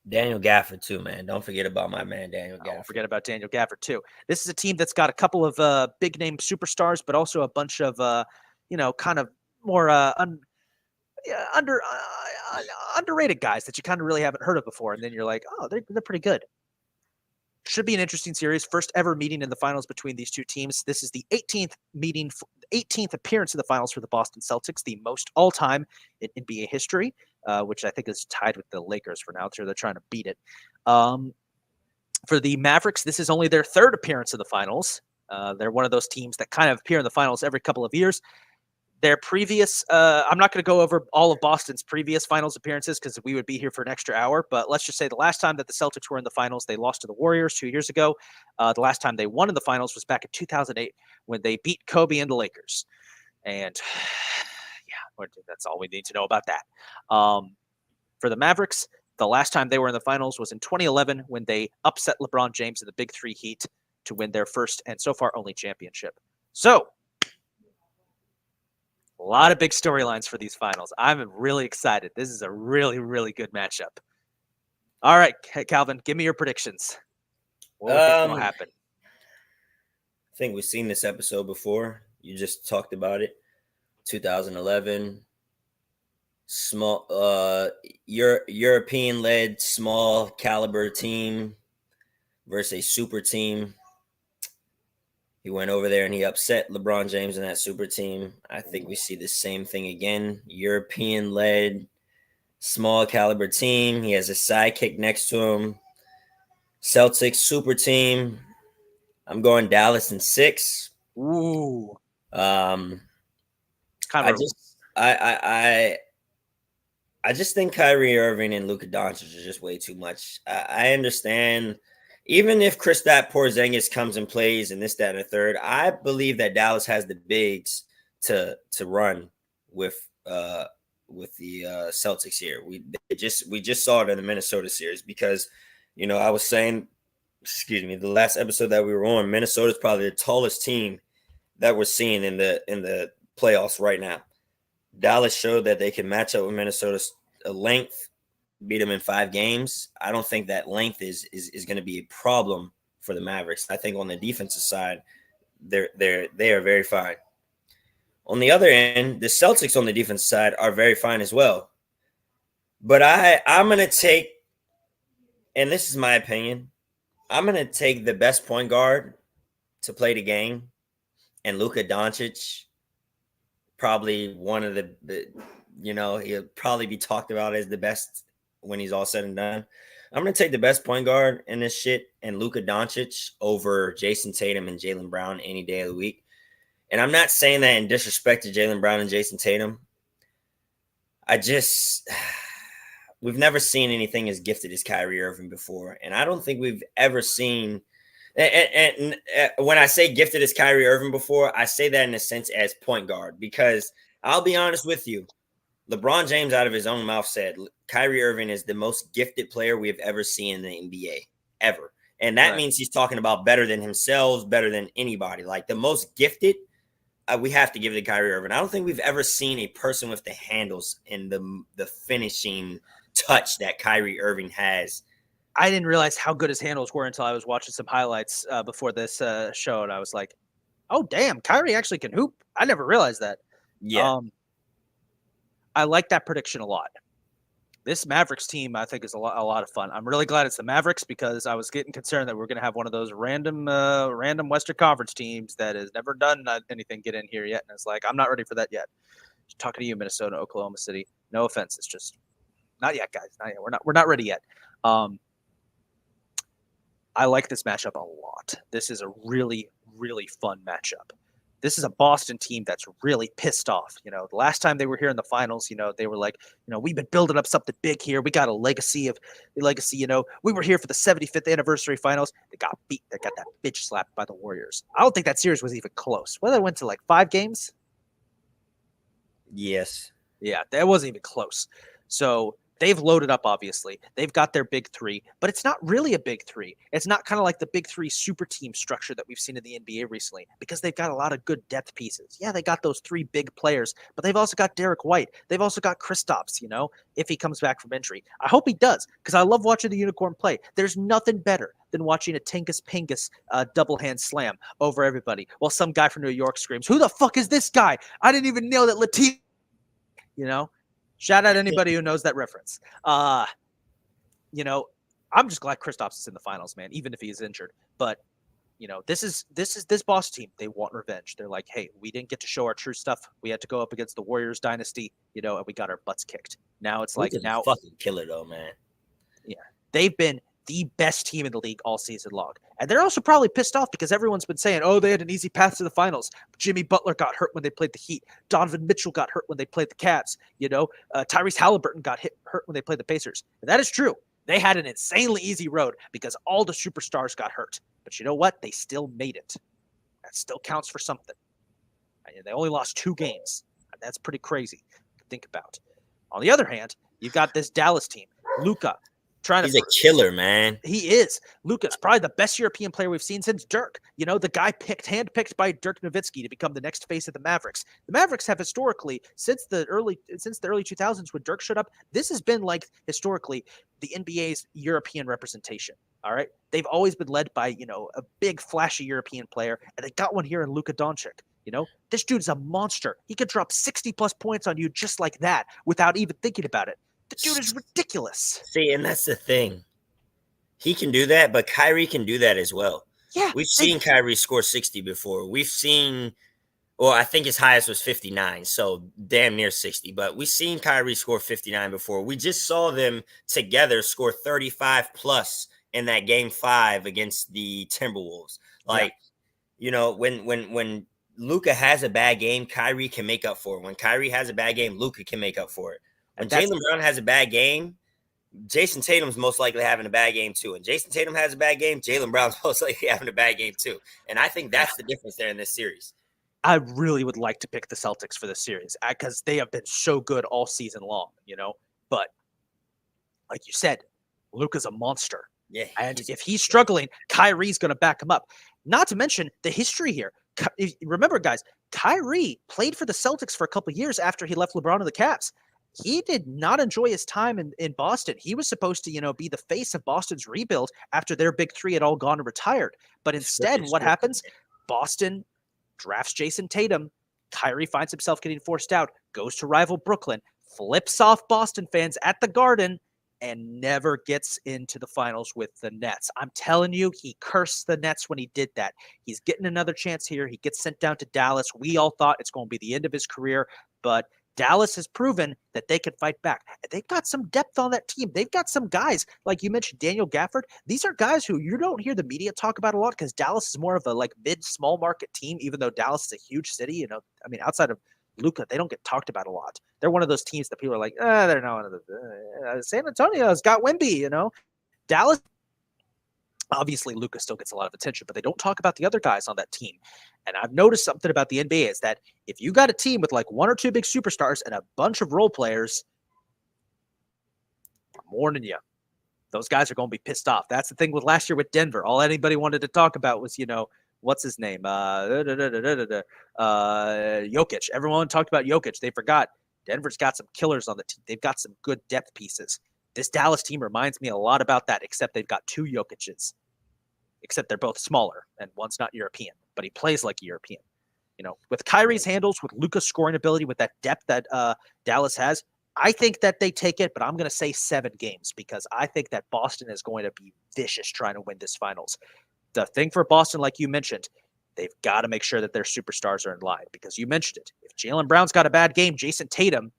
Daniel Gafford, too, man. Don't forget about my man, Daniel Gafford. Don't forget about Daniel Gafford, too. This is a team that's got a couple of big-name superstars, but also a bunch of, kind of more underrated guys that you kind of really haven't heard of before. And then you're like, oh, they're pretty good. Should be an interesting series. First ever meeting in the finals between these 2 teams. This is the 18th appearance in the finals for the Boston Celtics, the most all-time in NBA history, which I think is tied with the Lakers for now. So they're trying to beat it. For the Mavericks, this is only their 3rd appearance in the finals. They're one of those teams that kind of appear in the finals every couple of years. Their previous, I'm not going to go over all of Boston's previous finals appearances because we would be here for an extra hour, but let's just say the last time that the Celtics were in the finals, they lost to the Warriors 2 years ago. The last time they won in the finals was back in 2008 when they beat Kobe and the Lakers. And yeah, that's all we need to know about that. For the Mavericks, the last time they were in the finals was in 2011 when they upset LeBron James in the Big 3 Heat to win their first and so far only championship. So, a lot of big storylines for these finals. I'm really excited. This is a really, really good matchup. All right, Calvin, give me your predictions. What do you think will happen? I think we've seen this episode before. You just talked about it. 2011, small, European-led small caliber team versus a super team. He went over there and he upset LeBron James and that super team. I think we see the same thing again. European-led, small caliber team. He has a sidekick next to him. Celtics super team. I'm going Dallas in 6. Ooh. I just think Kyrie Irving and Luka Doncic are just way too much. I understand. Even if Kristaps Porzingis comes and plays and this, that, and the third, I believe that Dallas has the bigs to run with the Celtics here. We just saw it in the Minnesota series because, I was saying, the last episode that we were on, Minnesota's probably the tallest team that we're seeing in the playoffs right now. Dallas showed that they can match up with Minnesota's length, beat them in 5 games. I don't think that length is going to be a problem for the Mavericks. I think on the defensive side, they are very fine. On the other end, the Celtics on the defensive side are very fine as well. But I'm going to take, and this is my opinion, I'm going to take the best point guard to play the game and Luka Doncic, probably one of he'll probably be talked about as the best when he's all said and done. I'm going to take the best point guard in this shit and Luka Doncic over Jason Tatum and Jaylen Brown any day of the week. And I'm not saying that in disrespect to Jaylen Brown and Jason Tatum. We've never seen anything as gifted as Kyrie Irving before. And I don't think we've ever seen, and when I say gifted as Kyrie Irving before, I say that in a sense as point guard, because I'll be honest with you. LeBron James out of his own mouth said Kyrie Irving is the most gifted player we have ever seen in the NBA, ever. And that means he's talking about better than himself, better than anybody. Like the most gifted, we have to give it to Kyrie Irving. I don't think we've ever seen a person with the handles and the finishing touch that Kyrie Irving has. I didn't realize how good his handles were until I was watching some highlights before this show, and I was like, "Oh, damn, Kyrie actually can hoop." I never realized that. Yeah. I like that prediction a lot. This Mavericks team, I think, is a lot of fun. I'm really glad it's the Mavericks because I was getting concerned that we're going to have one of those random Western Conference teams that has never done anything get in here yet, and it's like I'm not ready for that yet. Just talking to you, Minnesota, Oklahoma City. No offense, it's just not yet, guys. Not yet. We're not ready yet. I like this matchup a lot. This is a really, really fun matchup. This is a Boston team that's really pissed off. The last time they were here in the finals, they were like, we've been building up something big here. We got a legacy. We were here for the 75th anniversary finals. They got beat. They got that bitch slapped by the Warriors. I don't think that series was even close. Whether it went to like 5 games. Yes. Yeah, that wasn't even close. So they've loaded up, obviously. They've got their big three, but it's not really a big three. It's not kind of like the big three super team structure that we've seen in the NBA recently because they've got a lot of good depth pieces. Yeah, they got those 3 big players, but they've also got Derek White. They've also got Kristaps, if he comes back from injury. I hope he does because I love watching the Unicorn play. There's nothing better than watching a Tinkus Pingus double hand slam over everybody while some guy from New York screams, "Who the fuck is this guy? I didn't even know that Latif," Shout out anybody who knows that reference. I'm just glad Kristaps is in the finals, man, even if he is injured. But, this Boston team. They want revenge. They're like, hey, we didn't get to show our true stuff. We had to go up against the Warriors dynasty, and we got our butts kicked. Now it's like now fucking killer though, man. Yeah. They've been the best team in the league all season long. And they're also probably pissed off because everyone's been saying, oh, they had an easy path to the finals. Jimmy Butler got hurt when they played the Heat. Donovan Mitchell got hurt when they played the Cavs. Tyrese Halliburton got hurt when they played the Pacers. And that is true. They had an insanely easy road because all the superstars got hurt. But you know what? They still made it. That still counts for something. And they only lost 2 games. And that's pretty crazy to think about. On the other hand, you've got this Dallas team. Luka. He's a killer, man. He is. Luka's probably the best European player we've seen since Dirk. The guy handpicked by Dirk Nowitzki to become the next face of the Mavericks. The Mavericks have historically, since the early 2000s when Dirk showed up, this has been like historically the NBA's European representation. All right, they've always been led by a big flashy European player, and they got one here in Luka Doncic. This dude's a monster. He could drop 60+ points on you just like that without even thinking about it. The dude is ridiculous. See, and that's the thing. He can do that, but Kyrie can do that as well. Yeah. We've seen Kyrie score 60 before. We've seen, I think his highest was 59, so damn near 60. But we've seen Kyrie score 59 before. We just saw them together score 35+ in that game 5 against the Timberwolves. When Luka has a bad game, Kyrie can make up for it. When Kyrie has a bad game, Luka can make up for it. When Jaylen Brown has a bad game, Jason Tatum's most likely having a bad game too. And Jason Tatum has a bad game, Jaylen Brown's most likely having a bad game too. And I think that's the difference there in this series. I really would like to pick the Celtics for this series because they have been so good all season long, But like you said, Luka's a monster. Yeah. And if he's struggling, Kyrie's going to back him up. Not to mention the history here. Remember, guys, Kyrie played for the Celtics for a couple of years after he left LeBron and the Cavs. He did not enjoy his time in Boston. He was supposed to, be the face of Boston's rebuild after their big 3 had all gone and retired. But instead, what happens? Boston drafts Jason Tatum. Kyrie finds himself getting forced out, goes to rival Brooklyn, flips off Boston fans at the Garden, and never gets into the finals with the Nets. I'm telling you, he cursed the Nets when he did that. He's getting another chance here. He gets sent down to Dallas. We all thought it's going to be the end of his career, but Dallas has proven that they can fight back. They've got some depth on that team. They've got some guys, like you mentioned, Daniel Gafford. These are guys who you don't hear the media talk about a lot because Dallas is more of a like mid-small market team, even though Dallas is a huge city. You know, I mean, outside of Luka, they don't get talked about a lot. They're one of those teams that people are like, they're not one of the San Antonio's got Wemby, you know. Dallas, obviously, Luka still gets a lot of attention, but they don't talk about the other guys on that team. And I've noticed something about the NBA is that if you got a team with like one or two big superstars and a bunch of role players, I'm warning you, those guys are going to be pissed off. That's the thing with last year with Denver. All anybody wanted to talk about was, you know, what's his name? Jokic. Everyone talked about Jokic. They forgot Denver's got some killers on the team. They've got some good depth pieces. This Dallas team reminds me a lot about that, except they've got two Jokic's. Except they're both smaller, and one's not European, but he plays like a European. You know, with Kyrie's handles, with Luka's scoring ability, with that depth that Dallas has, I think that they take it, but I'm going to say 7 games because I think that Boston is going to be vicious trying to win this finals. The thing for Boston, like you mentioned, they've got to make sure that their superstars are in line because you mentioned it. If Jaylen Brown's got a bad game, Jason Tatum,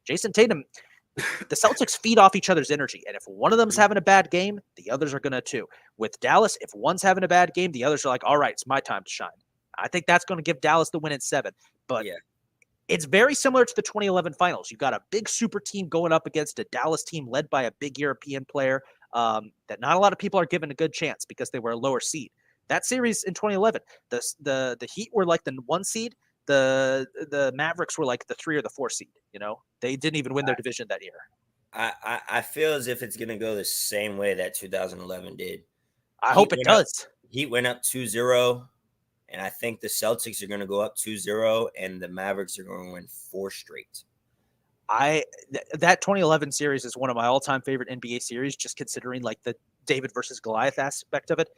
the Celtics feed off each other's energy. And if one of them's having a bad game, the others are going to too. With Dallas, if one's having a bad game, the others are like, all right, it's my time to shine. I think that's going to give Dallas the win in 7. But it's very similar to the 2011 finals. You've got a big super team going up against a Dallas team led by a big European player that not a lot of people are given a good chance because they were a lower seed. That series in 2011, the Heat were like the 1 seed. The Mavericks were like the 3 or the 4 seed. You know, they didn't even win their division that year. I feel as if it's going to go the same way that 2011 did. I hope it does. Heat went up 2-0, and I think the Celtics are going to go up 2-0, and the Mavericks are going to win 4 straight. That 2011 series is one of my all-time favorite NBA series, just considering like the David versus Goliath aspect of it.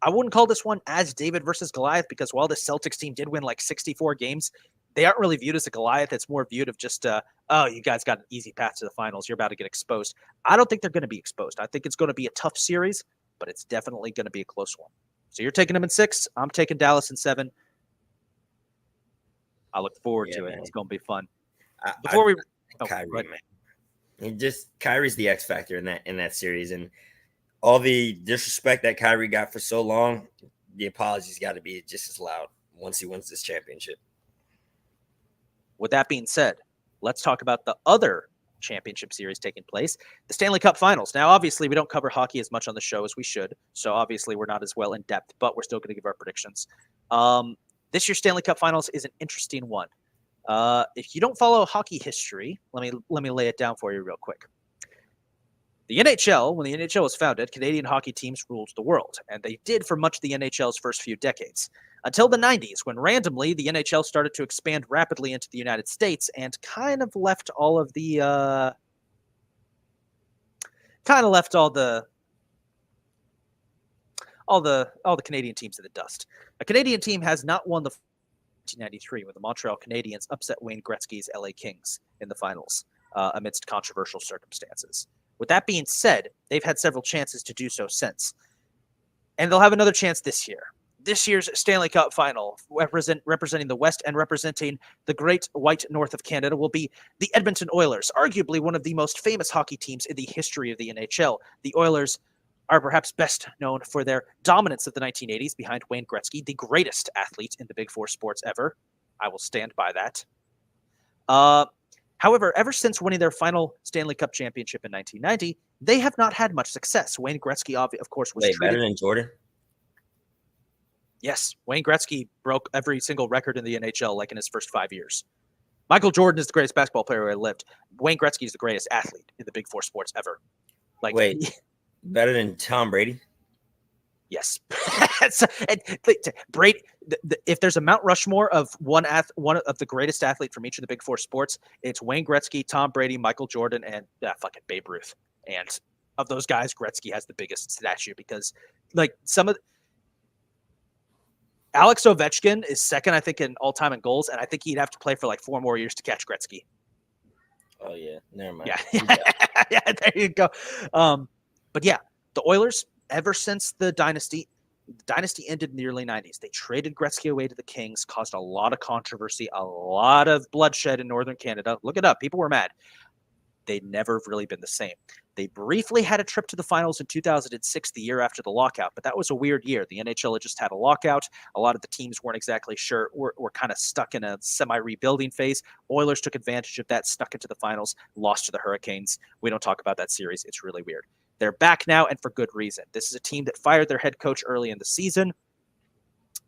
I wouldn't call this one as David versus Goliath because while the Celtics team did win like 64 games, they aren't really viewed as a Goliath. It's more viewed of just, you guys got an easy path to the finals. You're about to get exposed. I don't think they're going to be exposed. I think it's going to be a tough series, but it's definitely going to be a close one. So you're taking them in 6. I'm taking Dallas in 7. I look forward to it. Man. It's going to be fun. Kyrie's the X factor in that series, and all the disrespect that Kyrie got for so long, the apologies got to be just as loud once he wins this championship. With that being said, let's talk about the other championship series taking place, the Stanley Cup Finals. Now, obviously, we don't cover hockey as much on the show as we should, so obviously we're not as well in depth, but we're still going to give our predictions. This year's Stanley Cup Finals is an interesting one. If you don't follow hockey history, let me lay it down for you real quick. The NHL, when the NHL was founded, Canadian hockey teams ruled the world, and they did for much of the NHL's first few decades. Until the 90s, when randomly the NHL started to expand rapidly into the United States and kind of left all the Canadian teams in the dust. A Canadian team has not won the 1993 when the Montreal Canadiens upset Wayne Gretzky's LA Kings in the finals amidst controversial circumstances. With that being said, they've had several chances to do so since. And they'll have another chance this year. This year's Stanley Cup Final, representing the West and representing the great white north of Canada, will be the Edmonton Oilers, arguably one of the most famous hockey teams in the history of the NHL. The Oilers are perhaps best known for their dominance of the 1980s behind Wayne Gretzky, the greatest athlete in the Big Four sports ever. I will stand by that. However, ever since winning their final Stanley Cup championship in 1990, they have not had much success. Wayne Gretzky, of course, was traded. Better than Jordan? Yes, Wayne Gretzky broke every single record in the NHL like in his first 5 years. Michael Jordan is the greatest basketball player who ever lived. Wayne Gretzky is the greatest athlete in the Big Four sports ever. Better than Tom Brady? Yes. Brady. If there's a Mount Rushmore of one of the greatest athlete from each of the Big Four sports, it's Wayne Gretzky, Tom Brady, Michael Jordan, and fucking Babe Ruth. And of those guys, Gretzky has the biggest statue because, like, Alex Ovechkin is second, I think, in all time in goals, and I think he'd have to play for like 4 more years to catch Gretzky. Oh yeah, never mind. Yeah, yeah, there you go. But yeah, the Oilers, ever since the dynasty ended in the early 90s, they traded Gretzky away to the Kings, caused a lot of controversy, a lot of bloodshed in northern Canada. Look it up. People were mad. They'd never really been the same. They briefly had a trip to the finals in 2006, the year after the lockout, but that was a weird year. The NHL had just had a lockout. A lot of the teams weren't exactly sure, were kind of stuck in a semi-rebuilding phase. Oilers took advantage of that, stuck into the finals, lost to the Hurricanes. We don't talk about that series. It's really weird. They're back now, and for good reason. This is a team that fired their head coach early in the season.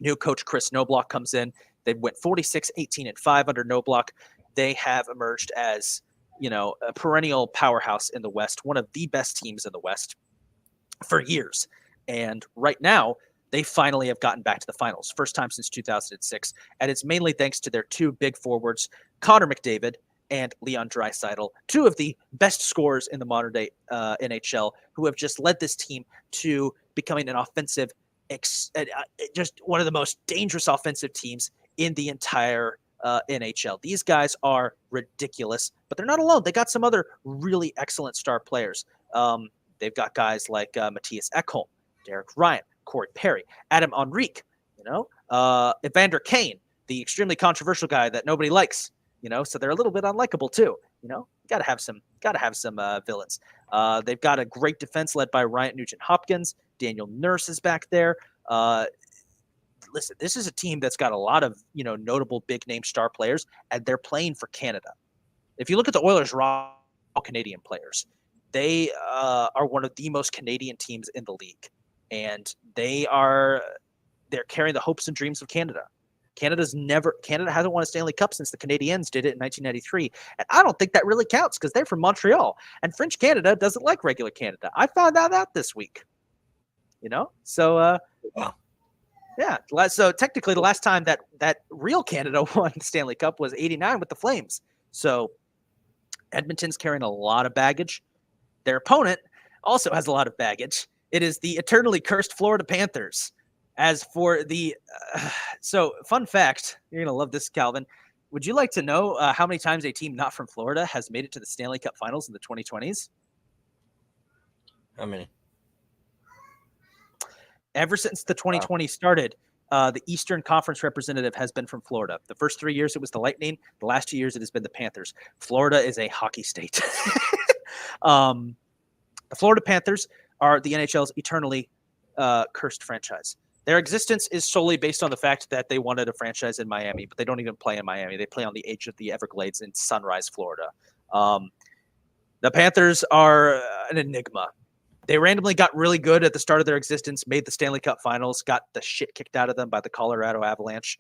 New coach Chris Knobloch comes in. They went 46-18-5 under Knobloch. They have emerged as a perennial powerhouse in the West, one of the best teams in the West for years. And right now, they finally have gotten back to the finals, first time since 2006. And it's mainly thanks to their two big forwards, Connor McDavid and Leon Draisaitl, two of the best scorers in the modern day NHL, who have just led this team to becoming an offensive, just one of the most dangerous offensive teams in the entire NHL. These guys are ridiculous, but they're not alone. They got some other really excellent star players. They've got guys like Matthias Ekholm, Derek Ryan, Corey Perry, Adam Henrique, Evander Kane, the extremely controversial guy that nobody likes. So they're a little bit unlikable too. Got to have some villains. They've got a great defense led by Ryan Nugent-Hopkins. Daniel Nurse is back there. Listen, this is a team that's got a lot of, notable big name star players, and they're playing for Canada. If you look at the Oilers' raw Canadian players, they are one of the most Canadian teams in the league, and they're carrying the hopes and dreams of Canada. Canada hasn't won a Stanley Cup since the Canadiens did it in 1993, and I don't think that really counts because they're from Montreal, and French Canada doesn't like regular Canada. I found that out this week. So Wow. Yeah, so technically the last time that real Canada won the Stanley Cup was 89 with the Flames. So Edmonton's carrying a lot of baggage. Their opponent also has a lot of baggage. It is the eternally cursed Florida Panthers. As for so fun fact, you're going to love this, Calvin. Would you like to know how many times a team not from Florida has made it to the Stanley Cup Finals in the 2020s? How many? Ever since the 2020 started, the Eastern Conference representative has been from Florida. The first 3 years, it was the Lightning. The last 2 years, it has been the Panthers. Florida is a hockey state. The Florida Panthers are the NHL's eternally cursed franchise. Their existence is solely based on the fact that they wanted a franchise in Miami, but they don't even play in Miami. They play on the edge of the Everglades in Sunrise, Florida. The Panthers are an enigma. They randomly got really good at the start of their existence, made the Stanley Cup Finals, got the shit kicked out of them by the Colorado Avalanche,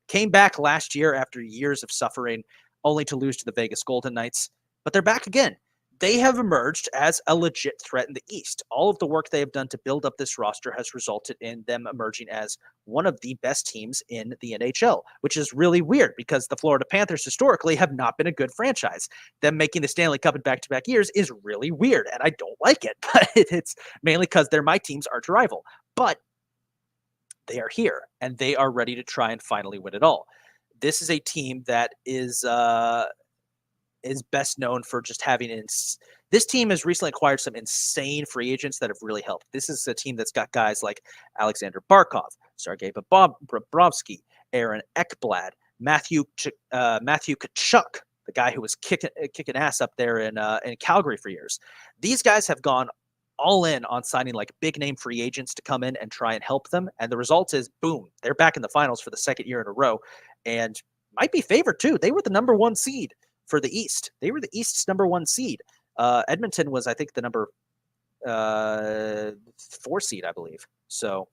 came back last year after years of suffering, only to lose to the Vegas Golden Knights. But they're back again. They have emerged as a legit threat in the East. All of the work they have done to build up this roster has resulted in them emerging as one of the best teams in the NHL, which is really weird because the Florida Panthers historically have not been a good franchise. Them making the Stanley Cup in back-to-back years is really weird, and I don't like it, but it's mainly because they're my team's arch rival. But they are here, and they are ready to try and finally win it all. This is a team that is best known for just having this team has recently acquired some insane free agents that have really helped. This is a team that's got guys like Alexander Barkov, Sergei Bobrovsky, Aaron Ekblad, Matthew Tkachuk, the guy who was kicking ass up there in Calgary for years. These guys have gone all in on signing like big name free agents to come in and try and help them. And the result is, boom, they're back in the finals for the second year in a row and might be favored too. They were the number one seed for the East. They were the East's number one seed. Edmonton was, I think, the number 4 seed, I believe. So,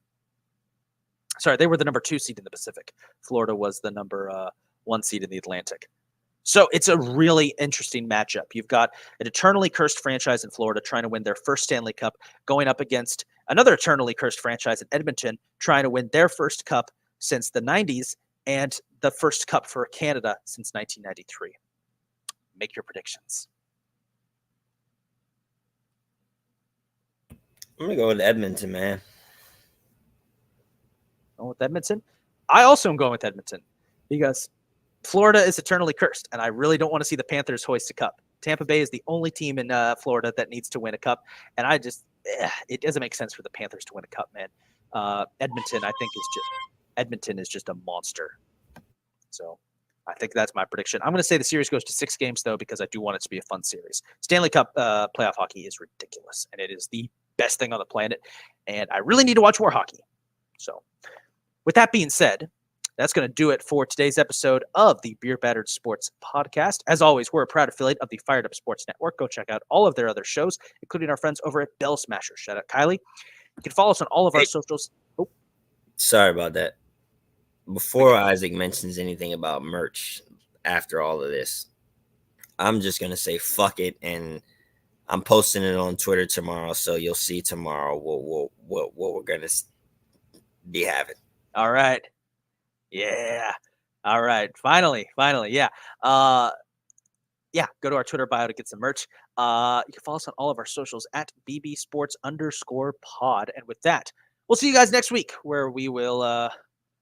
sorry, they were the number 2 seed in the Pacific. Florida was the number 1 seed in the Atlantic. So it's a really interesting matchup. You've got an eternally cursed franchise in Florida trying to win their first Stanley Cup, going up against another eternally cursed franchise in Edmonton trying to win their first cup since the 90s and the first cup for Canada since 1993. Make your predictions. I'm going to go with Edmonton, man. Going with Edmonton? I also am going with Edmonton because Florida is eternally cursed, and I really don't want to see the Panthers hoist a cup. Tampa Bay is the only team in Florida that needs to win a cup, and it doesn't make sense for the Panthers to win a cup, man. Edmonton is just a monster. So I think that's my prediction. I'm going to say the series goes to 6 games, though, because I do want it to be a fun series. Stanley Cup playoff hockey is ridiculous, and it is the best thing on the planet, and I really need to watch more hockey. So with that being said, that's going to do it for today's episode of the Beer Battered Sports Podcast. As always, we're a proud affiliate of the Fired Up Sports Network. Go check out all of their other shows, including our friends over at Bell Smasher. Shout out Kylie. You can follow us on all of our socials. Oh, sorry about that. Before Isaac mentions anything about merch after all of this, I'm just going to say fuck it, and I'm posting it on Twitter tomorrow, so you'll see tomorrow what we're going to be having. All right. Yeah. All right. Finally. Yeah. Yeah. Go to our Twitter bio to get some merch. You can follow us on all of our socials at @BBSports_pod. And with that, we'll see you guys next week, where we will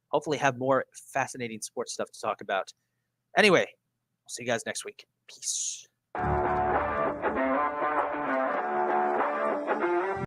hopefully have more fascinating sports stuff to talk about. Anyway, we'll see you guys next week. Peace.